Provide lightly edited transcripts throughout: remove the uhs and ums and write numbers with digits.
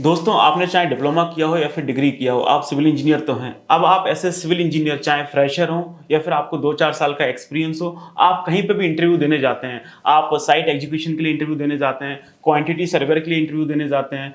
दोस्तों, आपने चाहे डिप्लोमा किया हो या फिर डिग्री किया हो, आप सिविल इंजीनियर तो हैं। अब आप ऐसे सिविल इंजीनियर चाहे फ्रेशर हो या फिर आपको 2-4 साल का एक्सपीरियंस हो, आप कहीं पे भी इंटरव्यू देने जाते हैं। आप साइट एग्जीक्यूशन के लिए इंटरव्यू देने जाते हैं, क्वांटिटी सर्वेयर के लिए इंटरव्यू देने जाते हैं,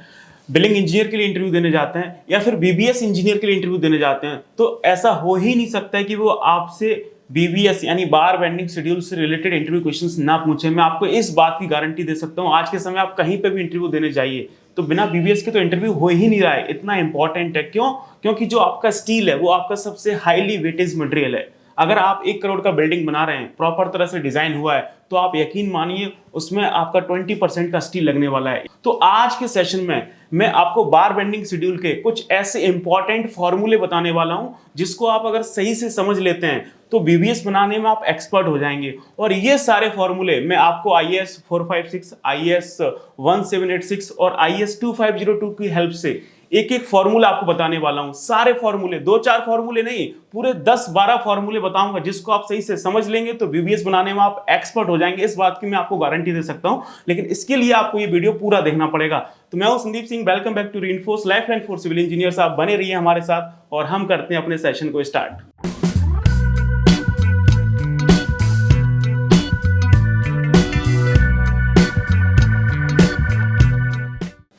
बिलिंग इंजीनियर के लिए इंटरव्यू देने जाते हैं या फिर बीबीएस इंजीनियर के लिए इंटरव्यू देने जाते हैं। तो ऐसा हो ही नहीं सकता है कि वो आपसे बीबीएस यानी बार बेंडिंग शेड्यूल से रिलेटेड इंटरव्यू क्वेश्चंस ना पूछे। मैं आपको इस बात की गारंटी दे सकता हूँ, आज के समय आप कहीं पे भी इंटरव्यू देने जाइए तो बिना बीबीएस के तो इंटरव्यू हो ही नहीं रहा है। इतना इंपॉर्टेंट है। क्यों? क्योंकि जो आपका स्टील है वो आपका सबसे हाईली वेटेज मटेरियल है। अगर आप 1 करोड़ का बिल्डिंग बना रहे हैं, प्रॉपर तरह से डिजाइन हुआ है, तो आप यकीन मानिए उसमें आपका 20% का स्टील लगने वाला है। तो आज के सेशन में मैं आपको बार बेंडिंग शेड्यूल के कुछ ऐसे इंपॉर्टेंट फॉर्मूले बताने वाला हूं जिसको आप अगर सही से समझ लेते हैं तो बीबीएस बनाने में आप एक्सपर्ट हो जाएंगे। और ये सारे फॉर्मूले मैं आपको आईएएस 456, आईएएस 1786 और आईएएस 2502 की हेल्प से एक एक फॉर्मूला आपको बताने वाला हूं। सारे फॉर्मूले, 2-4 फॉर्मूले नहीं, पूरे 10-12 फॉर्मूले बताऊंगा जिसको आप सही से समझ लेंगे तो बीबीएस बनाने में आप एक्सपर्ट हो जाएंगे। इस बात की मैं आपको गारंटी दे सकता हूं, लेकिन इसके लिए आपको ये वीडियो पूरा देखना पड़ेगा। तो मैं हूं Sandeep Singh, welcome back to Reinforce lifeline for civil engineers. आप बने रहिए हमारे साथ और हम करते हैं अपने सेशन को स्टार्ट।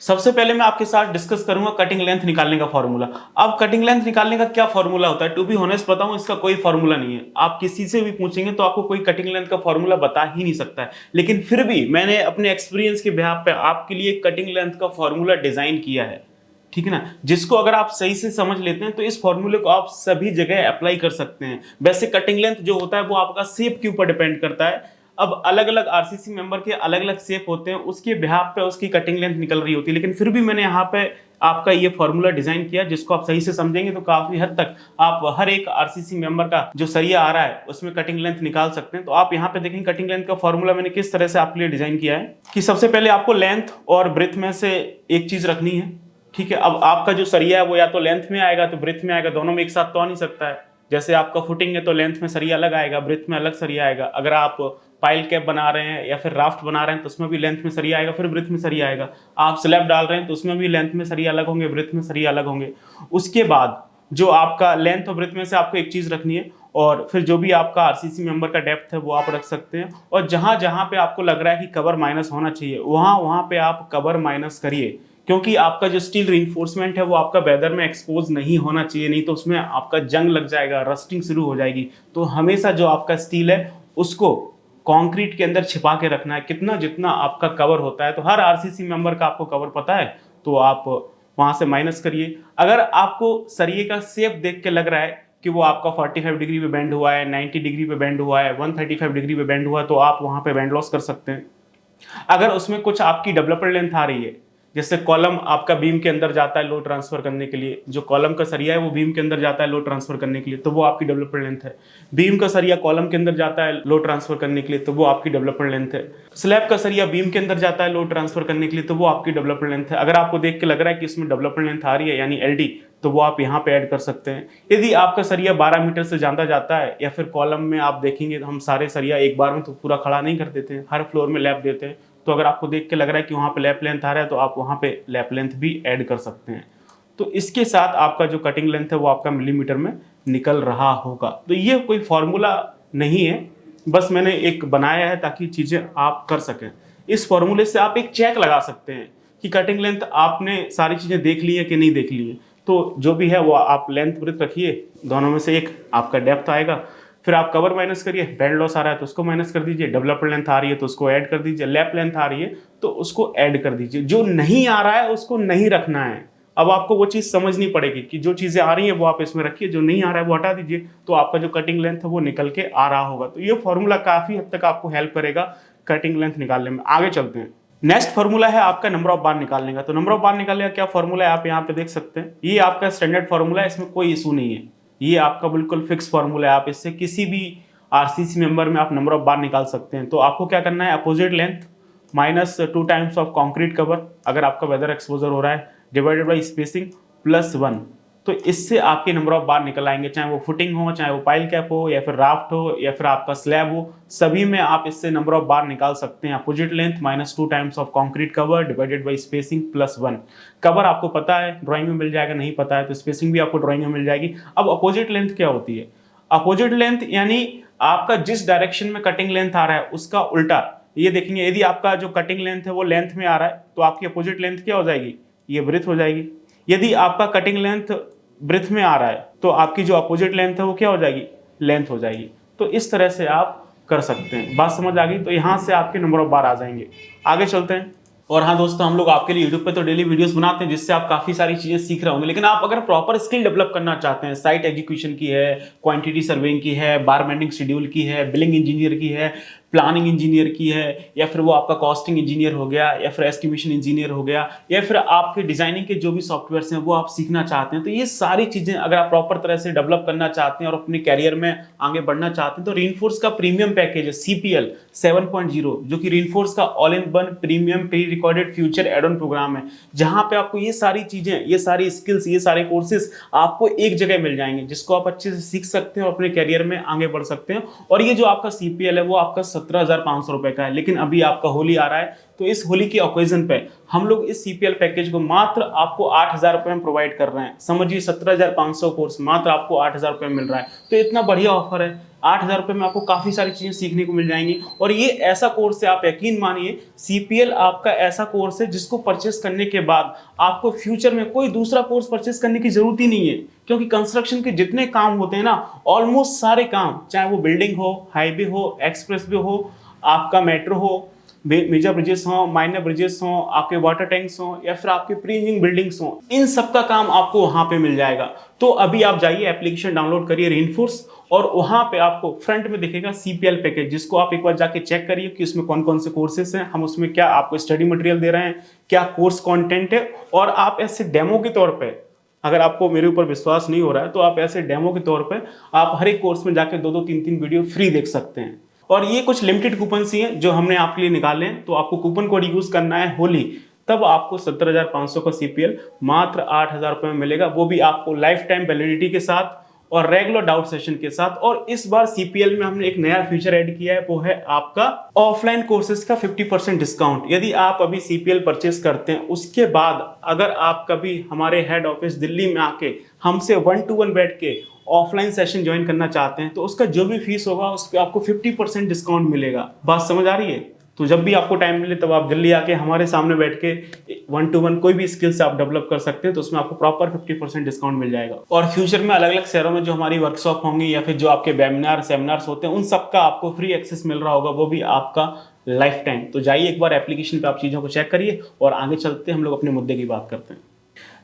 सबसे पहले मैं आपके साथ डिस्कस करूंगा कटिंग लेंथ निकालने का फॉर्मूला। अब कटिंग लेंथ निकालने का क्या फॉर्मूला होता है, टू बी ऑनेस्ट बताऊं, इसका कोई फॉर्मूला नहीं है। आप किसी से भी पूछेंगे तो आपको कोई कटिंग लेंथ का फॉर्मूला बता ही नहीं सकता है। लेकिन फिर भी मैंने अपने एक्सपीरियंस के बिहाफ पे आपके लिए कटिंग लेंथ का फॉर्मूला डिजाइन किया है, ठीक है ना, जिसको अगर आप सही से समझ लेते हैं तो इस फॉर्मूले को आप सभी जगह अप्लाई कर सकते हैं। वैसे कटिंग लेंथ जो होता है वो आपका शेप के ऊपर डिपेंड करता है। अब अलग अलग आरसीसी मेंबर के अलग अलग शेप होते हैं, उसके बिहाफ पे उसकी कटिंग लेंथ निकल रही होती है। लेकिन फिर भी मैंने यहाँ पे आपका ये फॉर्मूला डिजाइन किया जिसको आप सही से समझेंगे तो काफी हद तक आप हर एक आरसीसी मेंबर का जो सरिया आ रहा है उसमें कटिंग लेंथ निकाल सकते हैं। तो आप यहाँ पे देखें कटिंग लेंथ का फॉर्मूला मैंने किस तरह से आपके लिए डिजाइन किया है कि सबसे पहले आपको लेंथ और ब्रेथ में से एक चीज रखनी है, ठीक है। अब आपका जो सरिया है वो या तो लेंथ में आएगा तो ब्रेथ में आएगा, दोनों में एक साथ तो आ नहीं सकता है। जैसे आपका फुटिंग है तो लेंथ में सरिया अलग आएगा, ब्रेथ में अलग सरिया आएगा। अगर आप पाइल कैप बना रहे हैं या फिर राफ्ट बना रहे हैं तो उसमें भी लेंथ में सरिया आएगा, फिर ब्रेथ में सरिया आएगा। आप स्लैब डाल रहे हैं तो उसमें भी लेंथ में सरिया अलग होंगे, ब्रेथ में सरिया अलग होंगे। उसके बाद जो आपका लेंथ और ब्रेथ में से आपको एक चीज रखनी है और फिर जो भी आपका आरसीसी मेंबर का डेप्थ है वो आप रख सकते हैं। और जहां जहां पे आपको लग रहा है कि कवर माइनस होना चाहिए वहां वहां पे आप कवर माइनस करिए, क्योंकि आपका जो स्टील रीइंफोर्समेंट है वो आपका वेदर में एक्सपोज नहीं होना चाहिए, नहीं तो उसमें आपका जंग लग जाएगा, रस्टिंग शुरू हो जाएगी। तो हमेशा जो आपका स्टील है उसको कंक्रीट के अंदर छिपा के रखना है। कितना जितना आपका कवर होता है, तो हर आरसीसी मेंबर का आपको कवर पता है तो आप वहां से माइनस करिए। अगर आपको सरिये का शेप देख के लग रहा है कि वो आपका 45 डिग्री पे बेंड हुआ है, 90 डिग्री पे बेंड हुआ है, 135 डिग्री पे बेंड हुआ है, तो आप वहां पे बेंड लॉस कर सकते हैं। अगर उसमें कुछ आपकी डेवलपर लेंथ आ रही है, जैसे कॉलम आपका बीम के अंदर जाता है लोड ट्रांसफर करने के लिए, जो कॉलम का सरिया है वो बीम के अंदर जाता है लोड ट्रांसफर करने के लिए, तो वो आपकी डेवलपर लेंथ है। बीम का सरिया कॉलम के अंदर जाता है लोड ट्रांसफर करने के लिए, तो वो आपकी डेवलपर लेंथ है। स्लैब का सरिया बीम के अंदर जाता है लोड ट्रांसफर करने के लिए, तो वो आपकी डेवलपर लेंथ है। अगर आपको देख के लग रहा है कि इसमें डेवलपर लेंथ आ रही है यानी एलडी, तो वो आप यहाँ पे ऐड कर सकते हैं। यदि आपका सरिया 12 मीटर से ज्यादा जाता है या फिर कॉलम में आप देखेंगे तो हम सारे सरिया एक बार में तो पूरा खड़ा नहीं कर देते हैं, हर फ्लोर में लैप देते हैं। तो अगर आपको देख के लग रहा है कि वहाँ पे लैप लेंथ आ रहा है तो आप वहाँ पे लैप लेंथ भी ऐड कर सकते हैं। तो इसके साथ आपका जो कटिंग लेंथ है वो आपका मिलीमीटर में निकल रहा होगा। तो ये कोई फॉर्मूला नहीं है, बस मैंने एक बनाया है ताकि चीज़ें आप कर सकें। इस फॉर्मूले से आप एक चेक लगा सकते हैं कि कटिंग लेंथ आपने सारी चीज़ें देख ली है कि नहीं देख ली है। तो जो भी है वो आप लेंथ ब्रेथ रखिए, दोनों में से एक आपका डेप्थ आएगा, फिर आप कवर माइनस करिए, बेंड लॉस आ रहा है तो उसको माइनस कर दीजिए, डेवलपर लेंथ आ रही है तो उसको ऐड कर दीजिए, लैप लेंथ आ रही है तो उसको ऐड कर दीजिए। जो नहीं आ रहा है उसको नहीं रखना है। अब आपको वो चीज़ समझनी पड़ेगी कि जो चीज़ें आ रही हैं वो आप इसमें रखिए, जो नहीं आ रहा है वो हटा दीजिए, तो आपका जो कटिंग लेंथ है वो निकल के आ रहा होगा। तो ये फॉर्मूला काफ़ी हद तक आपको हेल्प करेगा कटिंग लेंथ निकालने में। आगे चलते हैं। नेक्स्ट फॉर्मूला है आपका नंबर ऑफ बार निकालने का। तो नंबर ऑफ बार निकालने का क्या फॉर्मूला है आप यहाँ पे देख सकते हैं। ये आपका स्टैंडर्ड फॉर्मूला है, इसमें कोई इशू नहीं है, ये आपका बिल्कुल फिक्स फॉर्मूला है। आप इससे किसी भी आरसीसी मेंबर में आप नंबर ऑफ बार निकाल सकते हैं। तो आपको क्या करना है, opposite length minus 2 times of concrete cover अगर आपका वेदर एक्सपोजर हो रहा है, डिवाइडेड बाई स्पेसिंग +1। तो इससे आपके नंबर ऑफ बार निकल आएंगे, चाहे वो फुटिंग हो, चाहे वो पाइल कैप हो, या फिर राफ्ट हो, या फिर आपका स्लैब हो, सभी में आप इससे नंबर ऑफ बार निकाल सकते हैं। Opposite length -2 times of concrete cover divided by spacing +1। Cover आपको पता है, ड्राइंग में मिल जाएगा, नहीं पता है तो स्पेसिंग भी आपको ड्राइंग में मिल जाएगी। अब अपोजिट लेंथ क्या होती है? अपोजिट लेंथ यानी आपका जिस डायरेक्शन में कटिंग लेंथ आ रहा है उसका उल्टा। ये देखेंगे, यदि आपका जो कटिंग लेंथ है वो लेंथ में आ रहा है तो आपकी अपोजिट लेंथ क्या हो जाएगी? ये ब्रेथ हो जाएगी। यदि आपका कटिंग लेंथ ब्रेथ में आ रहा है तो आपकी जो अपोजिट लेंथ है वो क्या हो जाएगी? लेंथ हो जाएगी। तो इस तरह से आप कर सकते हैं। बात समझ आ गई? तो यहाँ से आपके नंबर ऑफ बार आ जाएंगे। आगे चलते हैं। और हाँ दोस्तों, हम लोग आपके लिए यूट्यूब पे तो डेली वीडियोस बनाते हैं जिससे आप काफी सारी चीजें सीख रहे होंगे, लेकिन आप अगर प्रॉपर स्किल डेवलप करना चाहते हैं, साइट एग्जीक्यूशन की है, क्वांटिटी सर्वेइंग की है, बार बेंडिंग शेड्यूल की है, बिलिंग इंजीनियर की है, प्लानिंग इंजीनियर की है, या फिर वो आपका कॉस्टिंग इंजीनियर हो गया, या फिर एस्टिमेशन इंजीनियर हो गया, या फिर आपके डिजाइनिंग के जो भी सॉफ्टवेयर हैं वो आप सीखना चाहते हैं, तो ये सारी चीजें अगर आप प्रॉपर तरह से डेवलप करना चाहते हैं और अपने कैरियर में आगे बढ़ना चाहते हैं तो रेनफोर्स का प्रीमियम पैकेज है CPL 7.0, जो कि रेनफोर्स का all in one premium pre recorded future add on programme है, जहां पे आपको ये सारी चीजें, ये सारी स्किल्स, ये सारे कोर्सेज आपको एक जगह मिल जाएंगे, जिसको आप अच्छे से सीख सकते हैं और अपने कैरियर में आगे बढ़ सकते हैं। और ये जो आपका CPL है वो आपका 17,500 रुपए का है, लेकिन अभी आपका होली आ रहा है तो इस होली की ओकेजन पे हम लोग इस CPL पैकेज को मात्र आपको 8,000 रुपए में प्रोवाइड कर रहे हैं। समझिए 17,500 कोर्स मात्र आपको 8,000 रुपए में मिल रहा है, तो इतना बढ़िया ऑफर है। 8,000 रुपए में आपको काफी सारी चीजें सीखने को मिल जाएंगी। और ये ऐसा कोर्स है, आप यकीन मानिए, CPL आपका ऐसा कोर्स है जिसको परचेस करने के बाद आपको फ्यूचर में कोई दूसरा कोर्स परचेस करने की जरूरत ही नहीं है, क्योंकि कंस्ट्रक्शन के जितने काम होते हैं ना, ऑलमोस्ट सारे काम, चाहे वो बिल्डिंग हो, हाईवे हो, एक्सप्रेस वे हो, आपका मेट्रो हो, मेजर ब्रिजेस हो, माइनर ब्रिजेस हो, आपके वाटर टैंक्स हो, या फिर आपके प्री इंजीनियरिंग बिल्डिंग्स हो, इन सब का काम आपको वहां पे मिल जाएगा। तो अभी आप जाइए, एप्लीकेशन डाउनलोड करिए रेनफोर्स, और वहां पे आपको फ्रंट में दिखेगा CPL पैकेज, जिसको आप एक बार जाके चेक करिए कि उसमें कौन कौन से कोर्सेस हैं, हम उसमें क्या आपको स्टडी मटेरियल दे रहे हैं, क्या कोर्स कंटेंट है। और आप ऐसे डेमो के तौर पे, अगर आपको मेरे ऊपर विश्वास नहीं हो रहा है तो आप ऐसे डेमो के तौर पे आप हर एक कोर्स में जाके 2-2 3-3 वीडियो फ्री देख सकते हैं। और ये कुछ लिमिटेड कूपन ही हैं जो हमने आपके लिए निकाले हैं, तो आपको कूपन कोड यूज करना है होली, तब आपको 17,500 का CPL मात्र 8,000 रुपए में मिलेगा, वो भी आपको लाइफ टाइम वैलिडिटी के साथ और रेगुलर डाउट सेशन के साथ। और इस बार CPL में हमने एक नया फीचर ऐड किया है, वो है आपका ऑफलाइन कोर्सेज का 50% डिस्काउंट। यदि आप अभी CPL परचेस करते हैं, उसके बाद अगर आप कभी हमारे हेड ऑफिस दिल्ली में आके हमसे 1-to-1 बैठ के ऑफलाइन सेशन ज्वाइन करना चाहते हैं, तो उसका जो भी फीस होगा उस पर आपको 50% डिस्काउंट मिलेगा। बात समझ आ रही है? तो जब भी आपको टाइम मिले तब आप दिल्ली आके हमारे सामने बैठ के 1-to-1 कोई भी स्किल्स आप डेवलप कर सकते हैं, तो उसमें आपको प्रॉपर 50% डिस्काउंट मिल जाएगा। और फ्यूचर में अलग अलग शहरों में जो हमारी वर्कशॉप होंगी या फिर जो आपके वेबिनार सेमिनार्स होते हैं, उन सबका आपको फ्री एक्सेस मिल रहा होगा, वो भी आपका लाइफ टाइम। तो जाइए एक बार एप्लीकेशन पे आप चीज़ों को चेक करिए और आगे चलते हैं, हम लोग अपने मुद्दे की बात करते हैं।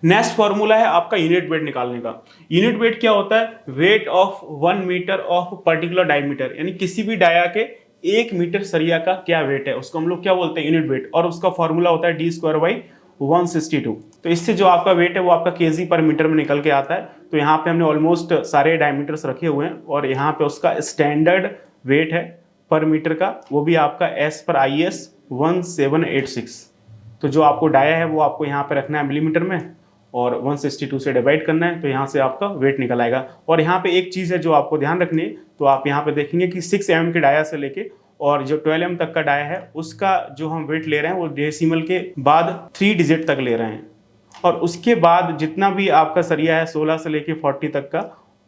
नेक्स्ट फॉर्मूला है आपका यूनिट वेट निकालने का। यूनिट वेट क्या होता है? Weight of 1 metre of particular diameter, यानी किसी भी डाया के 1 मीटर सरिया का क्या वेट है, उसको हम लोग क्या बोलते हैं? Unit weight. और उसका फॉर्मूला होता है D²/162। तो इससे जो आपका वेट है वो आपका kg पर मीटर में निकल के आता है। तो यहाँ पे हमने ऑलमोस्ट सारे डायमीटर्स रखे हुए हैं और यहाँ पे उसका स्टैंडर्ड वेट है पर मीटर का, वो भी आपका एज पर IS 1786। तो जो आपको डाया है वो आपको यहाँ पे रखना है मिलीमीटर में और 162 से डिवाइड करना है, तो यहाँ से आपका वेट निकल आएगा। और यहाँ पे एक चीज़ है जो आपको ध्यान रखनी है, तो आप यहाँ पे देखेंगे कि 6 mm के डाया से लेके और जो 12 mm तक का डाया है उसका जो हम वेट ले रहे हैं वो डेसिमल के बाद 3 डिजिट तक ले रहे हैं। और उसके बाद जितना भी आपका सरिया है 16 से लेके 40 तक का,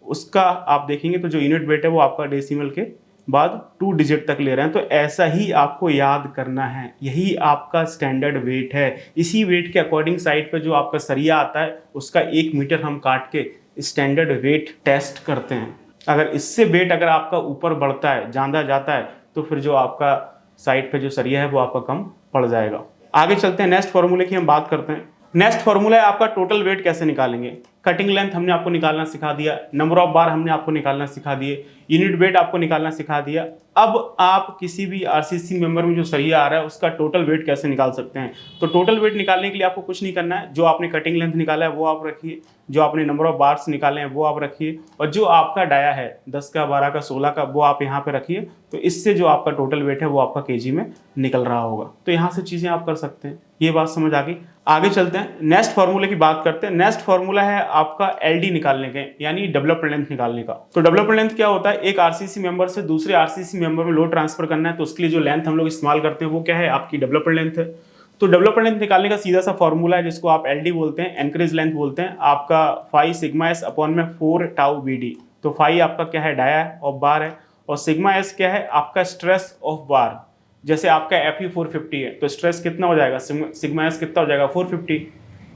उसका आप देखेंगे तो जो यूनिट वेट है वो आपका डेसिमल के बाद 2 डिजिट तक ले रहे हैं। तो ऐसा ही आपको याद करना है, यही आपका स्टैंडर्ड वेट है। इसी वेट के अकॉर्डिंग साइड पे जो आपका सरिया आता है उसका 1 मीटर हम काट के स्टैंडर्ड वेट टेस्ट करते हैं। अगर इससे वेट अगर आपका ऊपर बढ़ता है, ज़्यादा जाता है, तो फिर जो आपका साइड पे जो सरिया है वो आपका कम पड़ जाएगा। आगे चलते हैं, नेक्स्ट फॉर्मूले की हम बात करते हैं। नेक्स्ट फॉर्मूला है आपका टोटल वेट कैसे निकालेंगे। कटिंग लेंथ हमने आपको निकालना सिखा दिया, नंबर ऑफ बार हमने आपको निकालना सिखा दिए, यूनिट वेट आपको निकालना सिखा दिया। अब आप किसी भी RCC मेंबर में जो सरिया आ रहा है उसका टोटल वेट कैसे निकाल सकते हैं। तो टोटल वेट निकालने के लिए आपको कुछ नहीं करना है, जो आपने कटिंग लेंथ निकाला है वो आप रखिए, जो आपने नंबर ऑफ बार्स निकाले हैं वो आप रखिए, और जो आपका डाया है 10 का, 12 का, 16 का, वो आप यहाँ पे रखिए। तो इससे जो आपका टोटल वेट है वो आपका kg में निकल रहा होगा। तो यहाँ से चीज़ें आप कर सकते हैं। ये बात समझ आ गई। आगे चलते हैं, नेक्स्ट फार्मूले की बात करते हैं। नेक्स्ट फार्मूला है आपका एलडी निकालने के, यानी डेवलपमेंट लेंथ निकालने का। तो डेवलपमेंट लेंथ क्या होता है, एक आरसीसी मेंबर से दूसरे आरसीसी मेंबर में लोड ट्रांसफर करना है, तो उसके लिए जो लेंथ हम लोग इस्तेमाल करते हैं वो क्या है, आपकी डेवलपमेंट लेंथ है। तो डेवलपमेंट लेंथ निकालने का सीधा सा फॉर्मूला है जिसको आप एलडी बोलते हैं, एनकरेज लेंथ बोलते हैं, आपका फाई सिग्मा एस अपॉन में 4 टाउ बीडी। तो फाई आपका क्या है, डाया ऑफ बार है, और सिग्मा एस क्या है, आपका स्ट्रेस ऑफ बार। जैसे आपका एफ 450 है तो स्ट्रेस कितना हो जाएगा, सिग्मा एस कितना हो जाएगा, 450।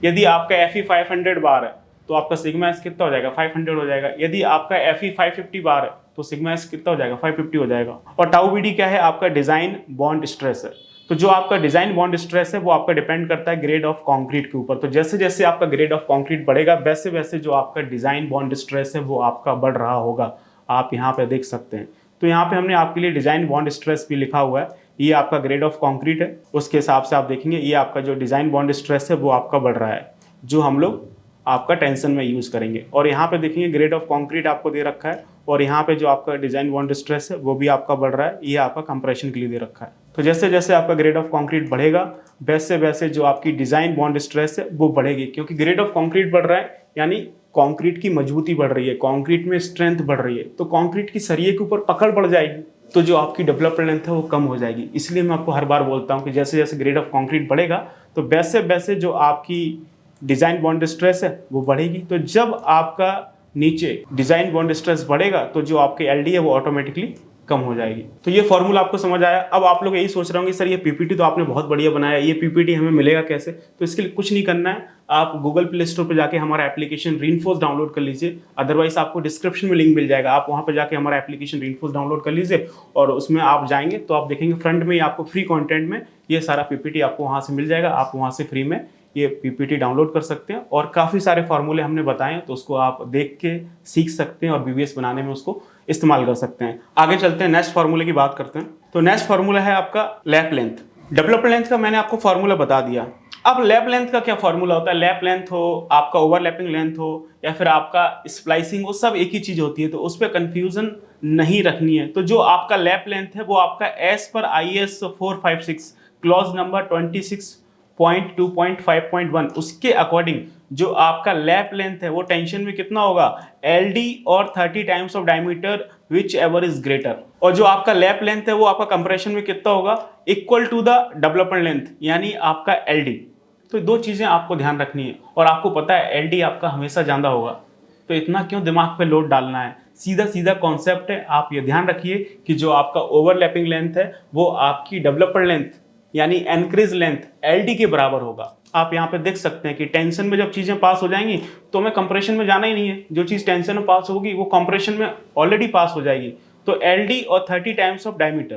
यदि आपका एफ 500 बार है तो आपका सिग्मा एस कितना हो जाएगा, 500 हो जाएगा। यदि आपका एफ 550 बार है तो सिग्मा एस कितना हो जाएगा, 550 हो जाएगा। और टाउ बीडी क्या है, आपका डिजाइन बॉन्ड स्ट्रेस है। तो जो आपका डिजाइन बॉन्ड स्ट्रेस है वो आपका डिपेंड करता है ग्रेड ऑफ कंक्रीट के ऊपर। तो जैसे जैसे आपका ग्रेड ऑफ कंक्रीट बढ़ेगा वैसे वैसे जो आपका डिजाइन बॉन्ड स्ट्रेस है वो आपका बढ़ रहा होगा, आप यहाँ पे देख सकते हैं। तो यहाँ पे हमने आपके लिए डिजाइन बॉन्ड स्ट्रेस भी लिखा हुआ है, ये आपका ग्रेड ऑफ कंक्रीट है, उसके हिसाब से आप देखेंगे ये आपका जो डिजाइन बॉन्ड स्ट्रेस है वो आपका बढ़ रहा है, जो हम लोग आपका टेंशन में यूज करेंगे। और यहाँ पे देखेंगे ग्रेड ऑफ कंक्रीट आपको दे रखा है, और यहाँ पे जो आपका डिजाइन बॉन्ड स्ट्रेस है वो भी आपका बढ़ रहा है, ये आपका कंप्रेशन के लिए दे रखा है। तो जैसे जैसे आपका ग्रेड ऑफ कंक्रीट बढ़ेगा वैसे वैसे जो आपकी डिजाइन बॉन्ड स्ट्रेस है वो बढ़ेगी, क्योंकि ग्रेड ऑफ कंक्रीट बढ़ रहा है यानी कंक्रीट की मजबूती बढ़ रही है, कंक्रीट में स्ट्रेंथ बढ़ रही है, तो कंक्रीट की सरिये के ऊपर पकड़ बढ़ जाएगी, तो जो आपकी डेवलपमेंट लेंथ है वो कम हो जाएगी। इसलिए मैं आपको हर बार बोलता हूँ कि जैसे जैसे ग्रेड ऑफ कंक्रीट बढ़ेगा तो वैसे वैसे जो आपकी डिजाइन बॉन्ड स्ट्रेस है वो बढ़ेगी। तो जब आपका नीचे डिजाइन बॉन्ड स्ट्रेस बढ़ेगा तो जो आपके एलडी है वो ऑटोमेटिकली कम हो जाएगी। तो ये फॉर्मूला आपको समझ आया। अब आप लोग यही सोच रहे होंगे सर ये पीपीटी तो आपने बहुत बढ़िया बनाया, ये पीपीटी हमें मिलेगा कैसे? तो इसके लिए कुछ नहीं करना है, आप गूगल प्ले स्टोर पर जाके हमारा एप्लीकेशन रीइंफोर्स डाउनलोड कर लीजिए, अदरवाइज आपको डिस्क्रिप्शन में लिंक मिल जाएगा, आप वहाँ पर जाके हमारा एप्लीकेशन रीइंफोर्स डाउनलोड कर लीजिए, और उसमें आप जाएंगे तो आप देखेंगे फ्रंट में आपको फ्री कंटेंट में ये सारा पीपीटी आपको वहाँ से मिल जाएगा, आप वहाँ से फ्री में ये पीपीटी डाउनलोड कर सकते हैं। और काफ़ी सारे फार्मूले हमने बताए हैं तो उसको आप देख के सीख सकते हैं और बीबीएस बनाने में उसको इस्तेमाल कर सकते हैं। आगे चलते हैं, नेक्स्ट फार्मूले की बात करते हैं। तो नेक्स्ट फार्मूला है आपका लैप लेंथ। डेवलपमेंट लेंथ का मैंने आपको फार्मूला बता दिया। अब लैप लेंथ का क्या फार्मूला होता है? लैप लेंथ हो, आपका ओवरलैपिंग लेंथ हो, या फिर आपका स्प्लाइसिंग हो, सब एक ही चीज होती है, तो उस पर कंफ्यूजन नहीं रखनी है। तो जो आपका लैप लेंथ है वो आपका एज पर IS 456 क्लॉज नंबर 26.2.5.1 उसके अकॉर्डिंग जो आपका लैप लेंथ है वो टेंशन में कितना होगा, LD और 30 times of diameter which ever is greater. और जो आपका लैप लेंथ है वो आपका कंप्रेशन में कितना होगा, equal to the development length यानी आपका LD। तो दो चीजें आपको ध्यान रखनी है, और आपको पता है LD आपका हमेशा ज्यादा होगा, तो इतना क्यों दिमाग पे लोड डालना है, सीधा सीधा कॉन्सेप्ट है। आप ये ध्यान रखिए कि जो आपका ओवरलैपिंग लेंथ है वो आपकी डेवलपमेंट लेंथ यानी एनक्रीज लेंथ LD के बराबर होगा। आप यहाँ पे देख सकते हैं कि टेंशन में जब चीजें पास हो जाएंगी तो हमें कंप्रेशन में जाना ही नहीं है, जो चीज टेंशन में पास होगी वो कंप्रेशन में ऑलरेडी पास हो जाएगी। तो LD और 30 टाइम्स ऑफ डायमीटर,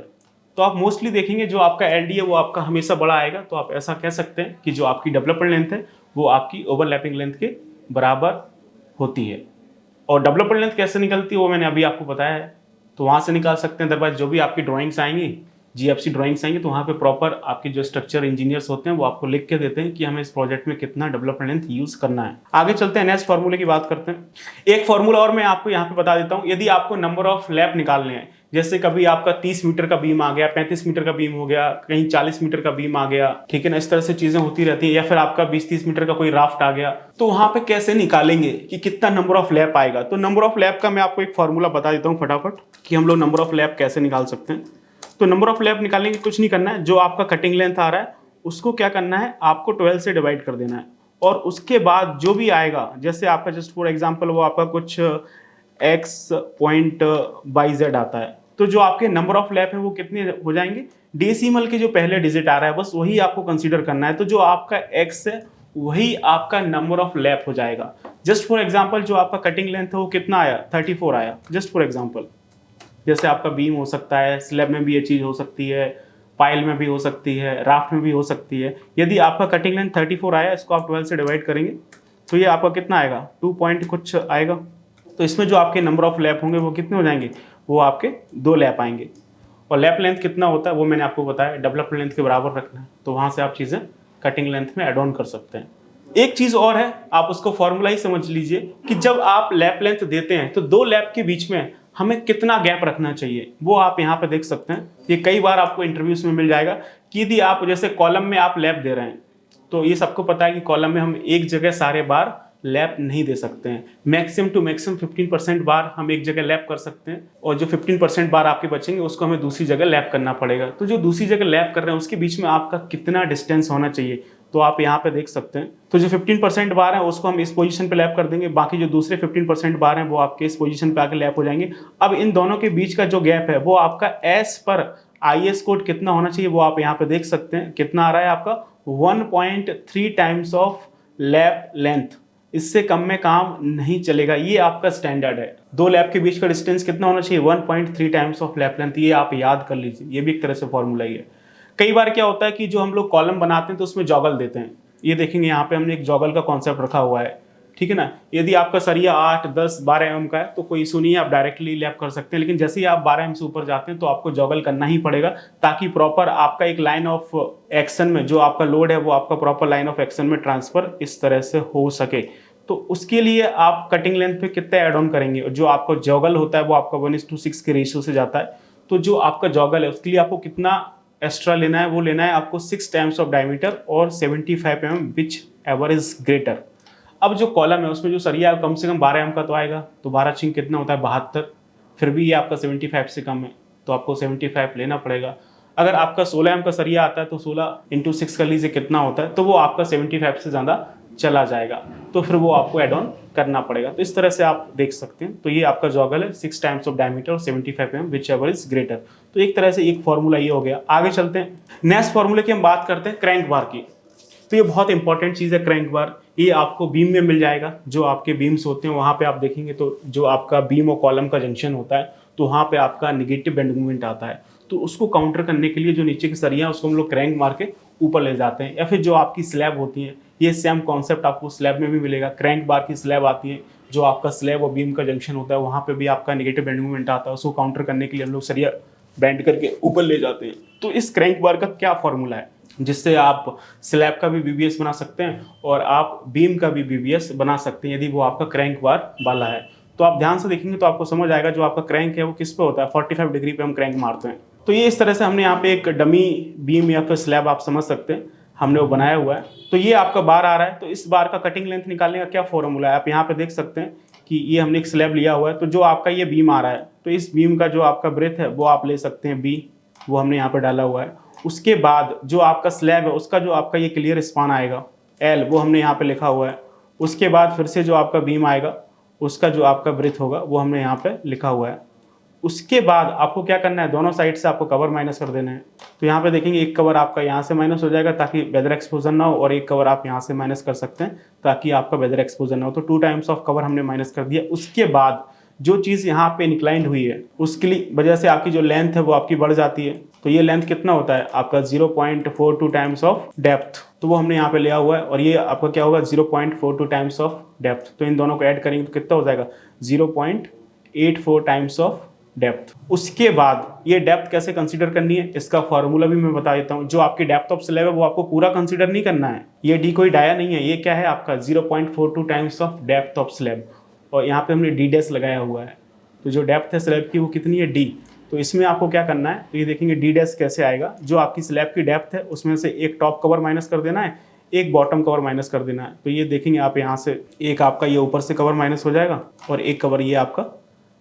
तो आप मोस्टली देखेंगे जो आपका LD है वो आपका हमेशा बड़ा आएगा, तो आप ऐसा कह सकते हैं कि जो आपकी डेवलपमेंट लेंथ है वो आपकी ओवरलैपिंग लेंथ के बराबर होती है। और डेवलपमेंट लेंथ कैसे निकलती है वो मैंने अभी आपको बताया है, तो वहां से निकाल सकते हैं। अदरवाइज जो भी आपकी ड्राइंग्स आएंगी, GFC ड्राइंग्स आएंगे, तो वहाँ पे प्रॉपर आपके जो स्ट्रक्चर इंजीनियर्स होते हैं वो आपको लिख के देते हैं कि हमें इस प्रोजेक्ट में कितना डेवलपमेंट लेंथ यूज करना है। आगे चलते हैं, नेक्स्ट फार्मूले की बात करते हैं। एक फार्मूला और मैं आपको यहाँ पे बता देता हूँ। यदि आपको नंबर ऑफ लैप निकालने हैं, जैसे कभी आपका 30 मीटर का बीम आ गया, 35 मीटर का बीम हो गया, कहीं 40 मीटर का बीम आ गया, ठीक है ना, इस तरह से चीजें होती रहती है, या फिर आपका 20-30 मीटर का कोई राफ्ट आ गया, तो वहां पे कैसे निकालेंगे कि कितना नंबर ऑफ लैप आएगा? तो नंबर ऑफ लैप का मैं आपको एक फार्मूला बता देता हूँ फटाफट कि हम लोग नंबर ऑफ लैप कैसे निकाल सकते हैं। तो नंबर ऑफ लैप निकालने के कुछ नहीं करना है, जो आपका कटिंग लेंथ आ रहा है उसको क्या करना है, आपको 12 से डिवाइड कर देना है, और उसके बाद जो भी आएगा, जैसे आपका जस्ट फॉर एग्जांपल वो आपका कुछ x.yz आता है, तो जो आपके नंबर ऑफ लैप है वो कितने हो जाएंगे, डेसिमल के जो पहले डिजिट आ रहा है बस वही आपको कंसीडर करना है। तो जो आपका x है वही आपका नंबर ऑफ लैप हो जाएगा। जस्ट फॉर एग्जांपल जो आपका कटिंग लेंथ है वो कितना आया, 34 आया, जस्ट फॉर एग्जांपल। जैसे आपका बीम हो सकता है, स्लैब में भी ये चीज़ हो सकती है, पाइल में भी हो सकती है, राफ्ट में भी हो सकती है। यदि आपका कटिंग लेंथ 34 आया, इसको आप 12 से डिवाइड करेंगे तो ये आपका कितना आएगा, 2 पॉइंट कुछ आएगा। तो इसमें जो आपके नंबर ऑफ लैप होंगे वो कितने हो जाएंगे, वो आपके 2 लैप आएंगे। और लैप लेंथ कितना होता है वो मैंने आपको बताया, डेवलपमेंट लेंथ के बराबर रखना है, तो वहाँ से आप चीज़ें कटिंग लेंथ में एड ऑन कर सकते हैं। एक चीज़ और है, आप उसको फॉर्मूला ही समझ लीजिए कि जब आप लैप लेंथ देते हैं तो 2 लैप के बीच में हमें कितना गैप रखना चाहिए, वो आप यहाँ पे देख सकते हैं। ये कई बार आपको इंटरव्यूज में मिल जाएगा कि यदि आप जैसे कॉलम में आप लैप दे रहे हैं, तो ये सबको पता है कि कॉलम में हम एक जगह सारे बार लैप नहीं दे सकते हैं। मैक्सिमम टू मैक्सिमम 15% बार हम एक जगह लैप कर सकते हैं, और जो 15% बार आपके बचेंगे उसको हमें दूसरी जगह लैप करना पड़ेगा। तो जो दूसरी जगह लैप कर रहे हैं उसके बीच में आपका कितना डिस्टेंस होना चाहिए, तो आप यहाँ पे देख सकते हैं। तो जो 15% बार है उसको हम इस पोजीशन पे लैप कर देंगे, बाकी जो दूसरे 15% बार हैं वो आपके इस पोजीशन पे आके लैप हो जाएंगे। अब इन दोनों के बीच का जो गैप है वो आपका एज पर IS कोड कितना होना चाहिए वो आप यहाँ पे देख सकते हैं। कितना आ रहा है आपका 1.3 टाइम्स ऑफ लैप लेंथ। इससे कम में काम नहीं चलेगा, ये आपका स्टैंडर्ड है। दो लैप के बीच का डिस्टेंस कितना होना चाहिए 1.3 टाइम्स ऑफ लैप लेंथ। ये आप याद कर लीजिए, ये भी एक तरह से फॉर्मूला ही है। कई बार क्या होता है कि जो हम लोग कॉलम बनाते हैं तो उसमें जॉगल देते हैं। ये देखेंगे यहाँ पे हमने एक जॉगल का कॉन्सेप्ट रखा हुआ है, ठीक है ना। यदि आपका सरिया 8, 10, 12 mm का है तो कोई इशू नहीं है, आप डायरेक्टली लैप कर सकते हैं। लेकिन जैसे ही आप 12 mm से ऊपर जाते हैं तो आपको जॉगल करना ही पड़ेगा, ताकि प्रॉपर आपका एक लाइन ऑफ एक्शन में जो आपका लोड है वो आपका प्रॉपर लाइन ऑफ एक्शन में ट्रांसफर इस तरह से हो सके। तो उसके लिए आप कटिंग लेंथ पे कितना एड ऑन करेंगे। जो आपको जॉगल होता है वो आपका 1:6 के रेशियो से जाता है। तो जो आपका जॉगल है उसके लिए आपको कितना एक्स्ट्रा लेना है, वो लेना है आपको 6 टाइम्स ऑफ डायमीटर और 75 mm which ever is greater. अब जो कॉलम है उसमें जो सरिया कम से कम 12 mm का तो आएगा, तो 12 छिंग कितना होता है 72। फिर भी ये आपका 75 से कम है तो आपको 75 लेना पड़ेगा। अगर आपका 16 mm का सरिया आता है तो 16 × 6 कर लीजिए कितना होता है, तो वो आपका 75 से ज़्यादा चला जाएगा, तो फिर वो आपको एड ऑन करना पड़ेगा। तो इस तरह से आप देख सकते हैं। तो ये आपका जॉगल है 6 टाइम्स ऑफ डायमीटर और 75 mm which ever is greater. तो एक तरह से एक फॉर्मूला ये हो गया। आगे चलते हैं, नेक्स्ट फॉर्मूले की हम बात करते हैं क्रैंक बार की। तो ये बहुत इंपॉर्टेंट चीज़ है क्रैंक बार। ये आपको बीम में मिल जाएगा, जो आपके बीम्स होते हैं वहाँ पे आप देखेंगे तो जो आपका बीम और कॉलम का जंक्शन होता है तो वहाँ पे आपका निगेटिव बेंड मूवमेंट आता है। तो उसको काउंटर करने के लिए जो नीचे की सरिया है उसको हम लोग क्रैंक मार के ऊपर ले जाते हैं। या फिर जो आपकी स्लैब होती है, ये सेम कॉन्सेप्ट आपको स्लैब में भी मिलेगा। क्रैंक बार की स्लैब आती है, जो आपका स्लैब और बीम का जंक्शन होता है वहाँ पे भी आपका नेगेटिव बेंड मूवमेंट आता है। उसको काउंटर करने के लिए हम लोग सरिया बेंड करके ऊपर ले जाते हैं। तो इस क्रैंक बार का क्या फॉर्मूला है जिससे आप स्लैब का भी BBS बना सकते हैं और आप बीम का भी BBS बना सकते हैं, यदि वो आपका क्रैंक बार वाला है। तो आप ध्यान से देखेंगे तो आपको समझ आएगा जो आपका क्रैंक है वो किस पे होता है, 45 डिग्री पे हम क्रैंक मारते हैं। तो ये इस तरह से हमने यहाँ पे एक डमी बीम या फिर स्लैब आप समझ सकते हैं हमने वो बनाया हुआ है। तो ये आपका बार आ रहा है। तो इस बार का कटिंग लेंथ निकालने का क्या फॉर्मूला है, आप यहाँ पे देख सकते हैं कि ये हमने एक स्लैब लिया हुआ है। तो जो आपका ये बीम आ रहा है तो इस बीम का जो आपका ब्रेथ है वो आप ले सकते हैं B, वो हमने यहाँ पे डाला हुआ है। उसके बाद जो आपका स्लैब है उसका जो आपका ये क्लियर स्पान आएगा L, वो हमने यहाँ पे लिखा हुआ है। उसके बाद फिर से जो आपका बीम आएगा उसका जो आपका ब्रेथ होगा वो हमने यहाँ पे लिखा हुआ है। उसके बाद आपको क्या करना है, दोनों साइड से आपको कवर माइनस कर देना है। तो यहाँ पे देखेंगे एक कवर आपका यहाँ से माइनस हो जाएगा ताकि वेदर एक्सपोजर ना हो, और एक कवर आप यहाँ से माइनस कर सकते हैं ताकि आपका वेदर एक्सपोजर ना हो। तो 2 टाइम्स ऑफ कवर हमने माइनस कर दिया। उसके बाद जो चीज़ यहाँ पे इंक्लाइंड हुई है उसके लिए वजह से आपकी जो लेंथ है वो आपकी बढ़ जाती है। तो ये लेंथ कितना होता है आपका 0.42 टाइम्स ऑफ डेप्थ, तो वो हमने यहाँ पे लिया हुआ है। और ये आपका क्या होगा 0.42 टाइम्स ऑफ डेप्थ। तो इन दोनों को ऐड करेंगे तो कितना हो जाएगा 0.84 टाइम्स ऑफ डेप्थ। उसके बाद ये डेप्थ कैसे कंसीडर करनी है इसका फॉर्मूला भी मैं बता देता हूँ। जो आपकी डेप्थ ऑफ स्लैब है वो आपको पूरा कंसीडर नहीं करना है, ये डी कोई डाया नहीं है, ये क्या है आपका 0.42 times of depth of slab. और यहाँ पे हमने D डैश लगाया हुआ है। तो जो डेप्थ है स्लैब की वो कितनी है D। तो इसमें आपको क्या करना है, तो ये देखेंगे D डैश कैसे आएगा। जो आपकी स्लैब की डेप्थ है उसमें से एक टॉप कवर माइनस कर देना है, एक बॉटम कवर माइनस कर देना है। तो ये देखेंगे आप यहाँ से एक आपका ये ऊपर से कवर माइनस हो जाएगा और एक कवर ये आपका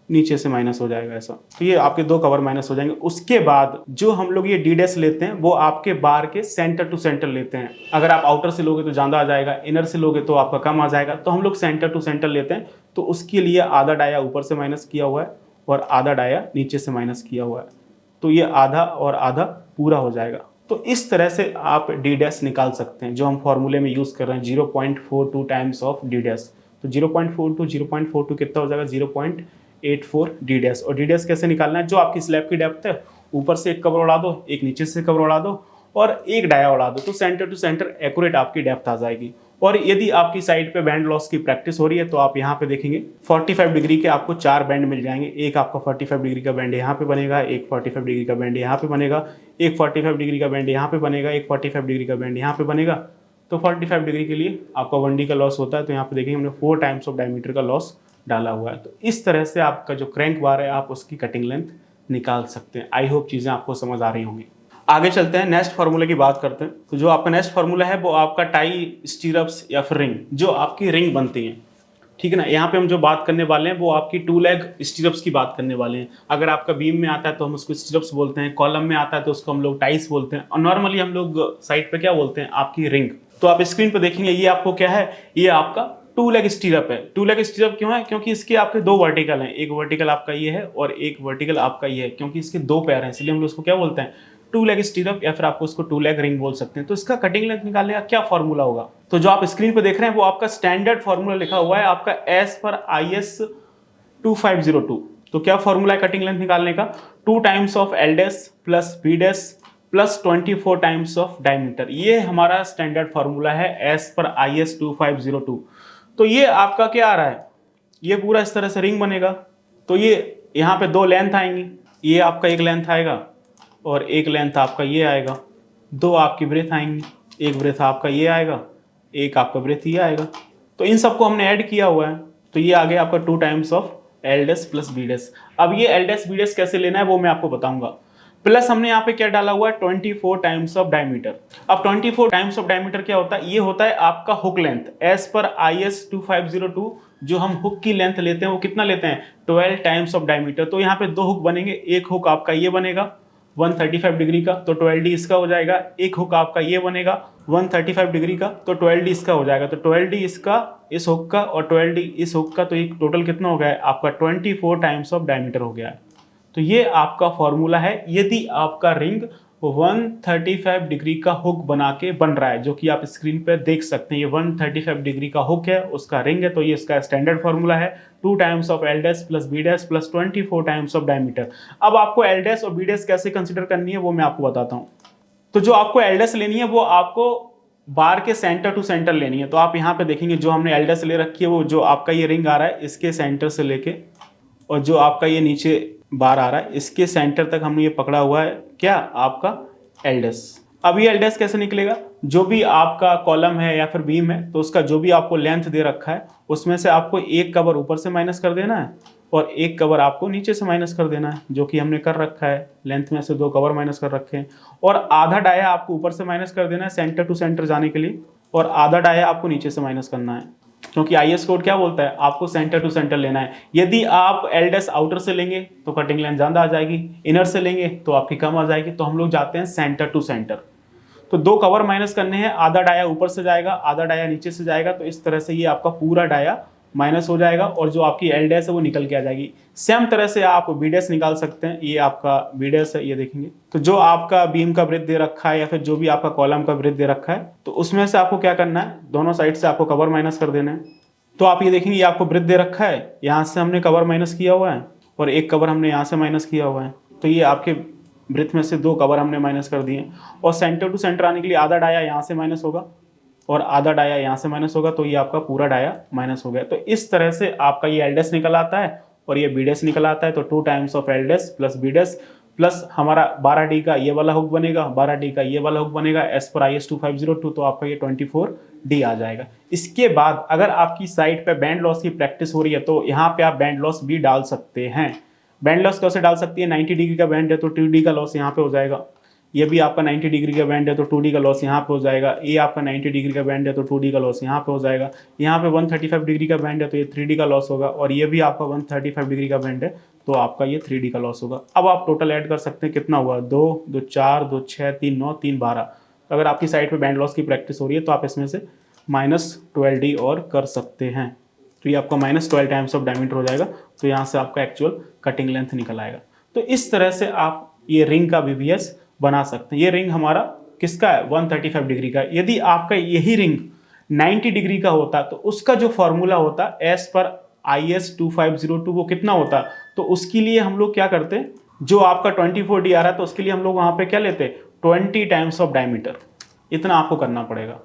नीचे से माइनस हो जाएगा ऐसा। तो ये आपके 2 कवर माइनस हो जाएंगे। उसके बाद जो हम लोग ये D डैश लेते हैं वो आपके बार के सेंटर टू सेंटर लेते हैं। अगर आप आउटर से लोगे तो ज़्यादा आ जाएगा, इनर से लोगे तो आपका कम आ जाएगा। तो हम लोग सेंटर टू सेंटर लेते हैं। तो उसके लिए आधा डाया ऊपर से माइनस किया हुआ है और आधा डाया नीचे से माइनस किया हुआ है। तो ये आधा और आधा पूरा हो जाएगा। तो इस तरह से आप D डैश निकाल सकते हैं जो हम फॉर्मूले में यूज़ कर रहे हैं 0.42 टाइम्स ऑफ D डैश। तो 0.42 कितना हो जाएगा 0.84 D डैश। और D डैश कैसे निकालना है, जो आपकी स्लैब की डेप्थ है ऊपर से एक कवर उड़ा दो, एक नीचे से कवर उड़ा दो और एक डाया उड़ा दो, तो सेंटर टू सेंटर एक्यूरेट आपकी डेप्थ आ जाएगी। और यदि आपकी साइड पे बैंड लॉस की प्रैक्टिस हो रही है तो आप यहाँ पे देखेंगे 45 डिग्री के आपको 4 बैंड मिल जाएंगे। एक आपका 45 डिग्री का बैंड यहाँ पे बनेगा, एक 45 डिग्री का बैंड यहाँ पे बनेगा, एक 45 डिग्री का बैंड यहाँ पे बनेगा, एक 45 डिग्री का बैंड यहाँ पे बनेगा। तो 45 डिग्री के लिए आपका 1D का लॉस होता है। तो यहाँ पे देखेंगे हमने 4 टाइम्स ऑफ डायमीटर का लॉस डाला हुआ है। तो इस तरह से आपका जो क्रैंक बार है आप उसकी कटिंग लेंथ निकाल सकते हैं। आई होप चीज़ें आपको समझ आ रही होंगी। आगे चलते हैं, नेक्स्ट फार्मूले की बात करते हैं। तो जो आपका नेक्स्ट फार्मूला है वो आपका टाई स्टीरअप्स या फिर रिंग, जो आपकी रिंग बनती है, ठीक है ना। यहाँ पे हम जो बात करने वाले हैं वो आपकी 2 लेग स्टीरअप्स की बात करने वाले हैं। अगर आपका बीम में आता है तो हम उसको स्टीरअप्स बोलते हैं, कॉलम में आता है तो उसको हम लोग टाइस बोलते हैं, और नॉर्मली हम लोग साइड पे क्या बोलते हैं, आपकी रिंग। तो आप स्क्रीन पे देखेंगे ये आपको क्या है, ये आपका 2 लेग स्टीरअप है। 2 लेग स्टीरअप क्यों है, क्योंकि इसके आपके 2 वर्टिकल हैं, एक वर्टिकल आपका ये है और एक वर्टिकल आपका ये है, क्योंकि इसके 2 पैर हैं, इसलिए हम लोग उसको क्या बोलते हैं, 2 लेग स्टीरअप, या फिर आपको उसको 2 लेग रिंग बोल सकते हैं। तो इसका कटिंग लेंथ निकालने का क्या फॉर्मूला होगा, तो जो आप स्क्रीन पे देख रहे हैं वो आपका स्टैंडर्ड फॉर्मूला लिखा हुआ है आपका एस पर IS 2502। तो क्या फॉर्मूला है कटिंग लेंथ निकालने का, 2 times of L dash plus B dash plus 24 times of diameter. ये हमारा स्टैंडर्ड फॉर्मूला है एस पर IS 2502। तो ये आपका क्या आ रहा है, ये पूरा इस तरह से रिंग बनेगा। तो ये यहाँ पे 2 लेंथ आएंगी, ये आपका एक लेंथ आएगा और एक लेंथ आपका ये आएगा, 2 आपकी ब्रेथ आएंगी, एक ब्रेथ आपका ये आएगा, एक आपका ब्रेथ ये आएगा। तो इन सबको हमने ऐड किया हुआ है, तो ये आ गया आपका 2 times of L dash plus B dash. अब ये एल डैश बी डैश कैसे लेना है वो मैं आपको बताऊंगा। प्लस हमने यहाँ पे क्या डाला हुआ है, 24 टाइम्स ऑफ डायमीटर। अब 24 टाइम्स ऑफ डायमीटर क्या होता है, ये होता है आपका हुक लेंथ एज पर IS 2502। जो हम हुक की लेंथ लेते हैं वो कितना लेते हैं, 12 टाइम्स ऑफ डायमीटर। तो यहाँ पे 2 हुक बनेंगे, एक हुक आपका ये बनेगा 135 डिग्री का, तो 12D इसका हो जाएगा। एक हुक आपका ये बनेगा 135 डिग्री का, तो 12D इसका हो जाएगा। तो 12D इसका इस हुक का और 12D इस हुक का, तो एक टोटल कितना हो गया है आपका 24 टाइम्स ऑफ डायमीटर हो गया है। तो ये आपका फॉर्मूला है यदि आपका रिंग 135 डिग्री का हुक बना के बन रहा है, जो कि आप स्क्रीन पे देख सकते हैं। ये 135 डिग्री का हुक है, उसका रिंग है, तो ये इसका स्टैंडर्ड फॉर्मूला है 2 times of L dash plus B dash plus 24 times of diameter. अब आपको एल डैश और बी डैश कैसे कंसिडर करनी है वो मैं आपको बताता हूँ। तो जो आपको एल डैश लेनी है वो आपको बार के सेंटर टू सेंटर लेनी है। तो आप यहाँ पे देखेंगे जो हमने एल डैश ले रखी है वो जो आपका ये रिंग आ रहा है इसके सेंटर से लेके, और जो आपका ये नीचे बार आ रहा है इसके सेंटर तक हमने ये पकड़ा हुआ है क्या, आपका एल डैश। अब ये एल डैश कैसे निकलेगा, जो भी आपका कॉलम है या फिर बीम है तो उसका जो भी आपको लेंथ दे रखा है उसमें से आपको एक कवर ऊपर से माइनस कर देना है और एक कवर आपको नीचे से माइनस कर देना है, जो कि हमने कर रखा है। लेंथ में से 2 कवर माइनस कर रखे हैं, और आधा डाया आपको ऊपर से माइनस कर देना है सेंटर टू सेंटर जाने के लिए, और आधा डाया आपको नीचे से माइनस करना है, क्योंकि IS कोड क्या बोलता है, आपको सेंटर टू सेंटर लेना है। यदि आप एल डैश आउटर से लेंगे तो कटिंग लेंथ ज़्यादा आ जाएगी, इनर से लेंगे तो आपकी कम आ जाएगी। तो हम लोग जाते हैं सेंटर टू सेंटर। तो 2 कवर माइनस करने हैं, आधा डाया ऊपर से जाएगा, आधा डाया नीचे से जाएगा, तो इस तरह से ये आपका पूरा डाया माइनस हो जाएगा और जो आपकी एल डैश है वो निकल के आ जाएगी। सेम तरह से आप बी डैश निकाल सकते हैं, ये आपका बी डैश है, ये देखेंगे। तो जो आपका बीम का ब्रेथ दे रखा है या फिर जो भी आपका कॉलम का ब्रेथ दे रखा है, तो उसमें से आपको क्या करना है, दोनों साइड से आपको कवर माइनस कर देना है। तो आप ये देखेंगे ये आपको ब्रेथ दे रखा है, यहाँ से हमने कवर माइनस किया हुआ है और एक कवर हमने यहाँ से माइनस किया हुआ है। तो ये आपके ब्रेथ में से 2 कवर हमने माइनस कर दिए, और सेंटर टू सेंटर आने के लिए आधा डाया यहाँ से माइनस होगा और आधा डाया यहाँ से माइनस होगा, तो ये आपका पूरा डाया माइनस हो गया। तो इस तरह से आपका ये एल डैश निकल आता है और ये बी डैश निकल आता है। तो 2 times of L dash plus B dash plus हमारा 12D का ये वाला हुक बनेगा, 12D का ये वाला हुक बनेगा एस पर IS 2502, तो आपका ये 24D आ जाएगा। इसके बाद अगर आपकी साइड पे बैंड लॉस की प्रैक्टिस हो रही है तो यहाँ पे आप बैंड लॉस भी डाल सकते हैं। बैंड लॉस कैसे डाल सकती है, 90 डिग्री का बैंड है तो 2D का लॉस यहाँ पे हो जाएगा। ये भी आपका 90 डिग्री का बैंड है तो 2D का लॉस यहाँ पे हो जाएगा। ये आपका 90 डिग्री का बैंड है तो 2D का लॉस यहाँ पे हो जाएगा। यहाँ पे 135 डिग्री का बैंड है तो ये 3D का लॉस होगा, और ये भी आपका 135 डिग्री का बैंड है तो आपका ये 3D का लॉस होगा। अब आप टोटल ऐड कर सकते हैं, कितना हुआ, 2 2 4 2 6 3 9 3 12। तो अगर आपकी साइड पे बैंड लॉस की प्रैक्टिस हो रही है तो आप इसमें से -12D और कर सकते हैं। तो ये आपका -12 टाइम्स ऑफ डायमीटर हो जाएगा। तो यहाँ से आपका एक्चुअल कटिंग लेंथ निकल आएगा। तो इस तरह से आप ये रिंग का VBS बना सकते हैं। ये रिंग हमारा किसका है, 135 डिग्री का। यदि आपका यही रिंग 90 डिग्री का होता तो उसका जो फॉर्मूला होता एस पर IS 2502 वो कितना होता, तो उसके लिए हम लोग क्या करते, जो आपका 24D आ रहा है तो उसके लिए हम लोग वहाँ पे क्या लेते, 20 टाइम्स ऑफ डायमीटर, इतना आपको करना पड़ेगा।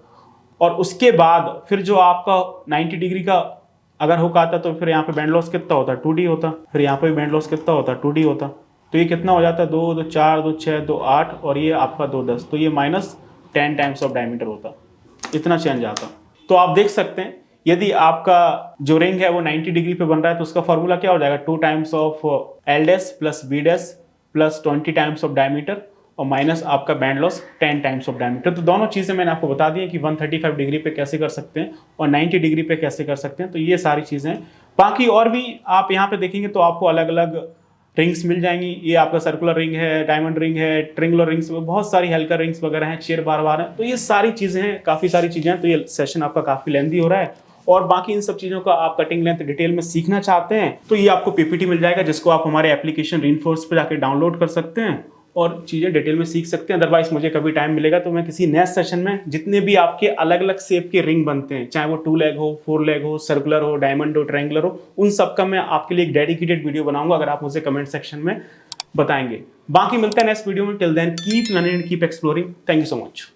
और उसके बाद फिर जो आपका 90 डिग्री का अगर हुक आता तो फिर यहाँ पे बैंड लॉस कितना होता, 2D होता। फिर यहाँ पे भी बैंड लॉस कितना होता, 2D होता। तो ये कितना हो जाता है, 2 2 4 2 6 2 8 और ये आपका 2 10, तो ये -10 टाइम्स ऑफ डायमीटर होता, इतना चेंज आता। तो आप देख सकते हैं यदि आपका जो रिंग है वो 90 डिग्री पे बन रहा है तो उसका फॉर्मूला क्या हो जाएगा, 2 times of L dash plus B dash plus 20 times of diameter, और माइनस आपका bend loss 10 times of diameter. तो दोनों चीज़ें मैंने आपको बता दी है कि 135 डिग्री पे कैसे कर सकते हैं और 90 डिग्री पे कैसे कर सकते हैं। तो ये सारी चीज़ें, बाकी और भी आप यहाँ पे देखेंगे तो आपको अलग अलग रिंग्स मिल जाएंगी। ये आपका सर्कुलर रिंग है, डायमंड रिंग है, ट्रिंगुलर रिंग्स, बहुत सारी हेल्कर रिंग्स वगैरह हैं, चेयर बार बार हैं। तो ये सारी चीज़ें हैं, काफ़ी सारी चीज़ें हैं। तो ये सेशन आपका काफ़ी लेंथी हो रहा है और बाकी इन सब चीज़ों का आप कटिंग लेंथ डिटेल में सीखना चाहते हैं तो ये आपको पीपीटी मिल जाएगा, जिसको आप हमारे एप्लीकेशन रीइंफोर्स पे जाके डाउनलोड कर सकते हैं और चीज़ें डिटेल में सीख सकते हैं। अदरवाइज मुझे कभी टाइम मिलेगा तो मैं किसी नेक्स्ट सेशन में जितने भी आपके अलग अलग शेप के रिंग बनते हैं, चाहे वो 2 लेग हो, 4 लेग हो, सर्कुलर हो, डायमंड हो, ट्रायंगुलर हो, उन सब का मैं आपके लिए एक डेडिकेटेड वीडियो बनाऊंगा अगर आप मुझे कमेंट सेक्शन में बताएंगे। बाकी मिलते हैं नेक्स्ट वीडियो में। Till then keep learning and keep exploring. Thank you so much.